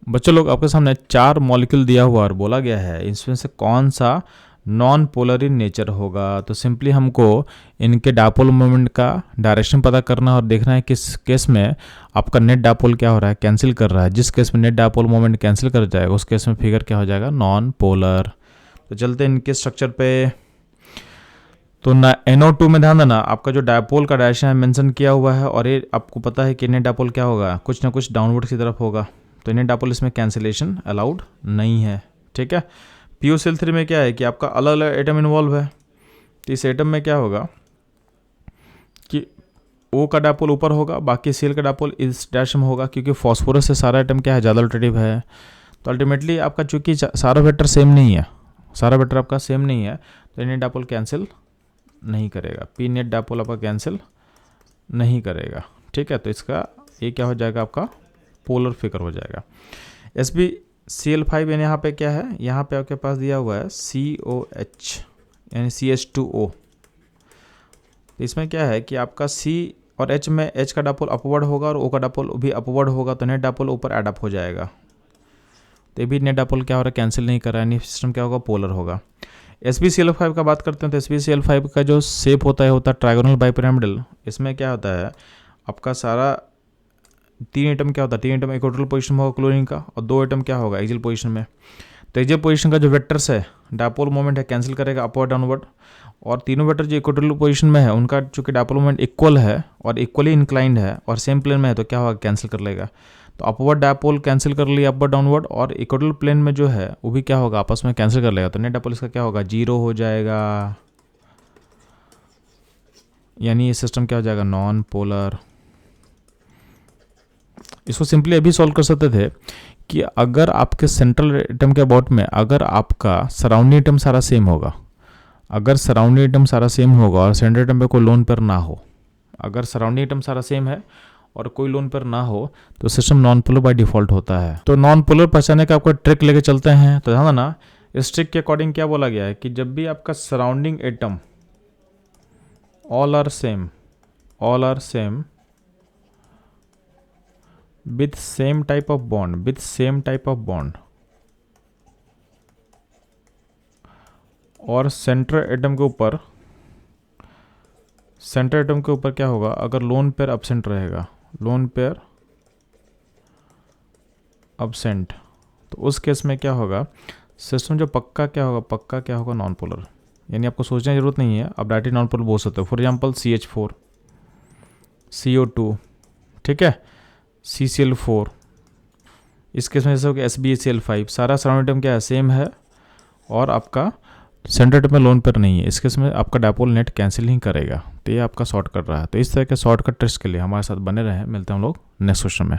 बच्चों लोग आपके सामने 4 मॉलिक्यूल दिया हुआ और बोला गया है इसमें से कौन सा नॉन पोलर इन नेचर होगा। तो सिंपली हमको इनके डायपोल मोमेंट का डायरेक्शन पता करना और देखना है किस केस में आपका नेट डायपोल क्या हो रहा है, कैंसिल कर रहा है। जिस केस में नेट डायपोल मोमेंट कैंसिल कर जाएगा उस केस में फिगर क्या हो जाएगा, नॉन पोलर। तो चलते हैं इनके स्ट्रक्चर पे। तो ना NO2 में ध्यान देना, आपका जो डायपोल का डायरेक्शन है मेंशन किया हुआ है और ये आपको पता है कि नेट डायपोल क्या होगा, कुछ ना कुछ डाउनवर्ड की तरफ होगा। तो नेट डायपोल इसमें कैंसिलेशन अलाउड नहीं है, ठीक है। PuCl3 में क्या है कि आपका अलग अलग एटम इन्वॉल्व है। तो इस एटम में क्या होगा कि O का डायपोल ऊपर होगा, बाकी Cl का डायपोल इस डायरेक्शन में होगा, क्योंकि फॉस्फोरस से सारा एटम क्या है, ज़्यादा अल्टरनेटिव है। तो अल्टीमेटली आपका चूंकि सारा वेक्टर सेम नहीं है, सारा वेक्टर आपका सेम नहीं है, तो नेट डायपोल कैंसिल नहीं करेगा, P नेट डायपोल आपका कैंसिल नहीं करेगा, ठीक है। तो इसका ये क्या हो जाएगा, आपका पोलर फिगर हो जाएगा। SbCl5 यानी यहाँ पे क्या है, यहाँ पे आपके पास दिया हुआ है COH यानी CH2O। तो इसमें क्या है कि आपका C और H में H का डायपोल अपवर्ड होगा और O का डायपोल भी अपवर्ड होगा, तो नेट डायपोल ऊपर एड अप हो जाएगा। तो ये भी नेट डायपोल क्या हो रहा है, कैंसिल नहीं कर रहा है, यानी सिस्टम क्या होगा, पोलर होगा। SbCl5 का बात करते हैं तो SbCl5 का जो शेप होता है ट्रायगोनल बाइपिरामिडल। इसमें क्या होता है, आपका सारा 3 एटम क्या होता है, 3 एटम इक्वेटोरियल पोजीशन में होगा क्लोरीन का, और 2 एटम क्या होगा, एक्सियल पोजीशन में। तो एक्सियल पोजीशन का जो वेक्टर्स है, डायपोल मोमेंट है, कैंसिल करेगा अपवर्ड डाउनवर्ड, और तीनों वेक्टर जो इक्वेटोरियल पोजीशन में है उनका चूंकि डायपोल मोमेंट इक्वल है और इक्वली इंक्लाइंड है और सेम प्लेन में है, तो क्या होगा, कैंसिल कर लेगा। तो अपवर्ड डायपोल कैंसिल कर लिया, अपवर्ड डाउनवर्ड, और इक्वेटोरियल प्लेन में जो है वो भी क्या होगा, आपस में कैंसिल कर लेगा। तो नेट डायपोल इसका क्या होगा, 0 हो जाएगा, यानी ये सिस्टम क्या हो जाएगा, नॉन पोलर। इसको सिंपली अभी सॉल्व कर सकते थे कि अगर आपके सेंट्रल एटम के अबाउट में अगर आपका सराउंडिंग एटम सारा सेम होगा, अगर सराउंडिंग एटम सारा सेम होगा और सेंट्रल एटम पे कोई लोन पेयर ना हो, अगर सराउंडिंग एटम सारा सेम है और कोई लोन पेयर ना हो, तो system non polar by default होता है। तो नॉन पोलर पहचानने का आपको ट्रिक लेके चलते हैं। तो ध्यान देना, इस ट्रिक के अकॉर्डिंग क्या बोला गया है कि जब भी आपका surrounding atom all are same with same type of bond और सेंट्रल एटम के ऊपर क्या होगा, अगर लोन पेयर एब्सेंट रहेगा, तो उस केस में क्या होगा, सिस्टम जो पक्का क्या होगा, नॉन पोलर। यानी आपको सोचने की जरूरत नहीं है, आप डायरेक्टली नॉन पोलर बोल सकते हो। फॉर एग्जांपल CH4, CO2, ठीक है, CCl4, इस केस में जैसे हो गया SbCl5, सारा सराउंडिंग एटम क्या है, सेम है और आपका सेंट्रल एटम में लोन पेयर नहीं है। इस केस में आपका डायपोल नेट कैंसिल नहीं करेगा। तो ये आपका शॉर्ट कर रहा है। तो इस तरह के शॉर्टकट ट्रिक्स के लिए हमारे साथ बने रहें। मिलते हैं हम लोग नेक्स्ट क्वेश्चन में।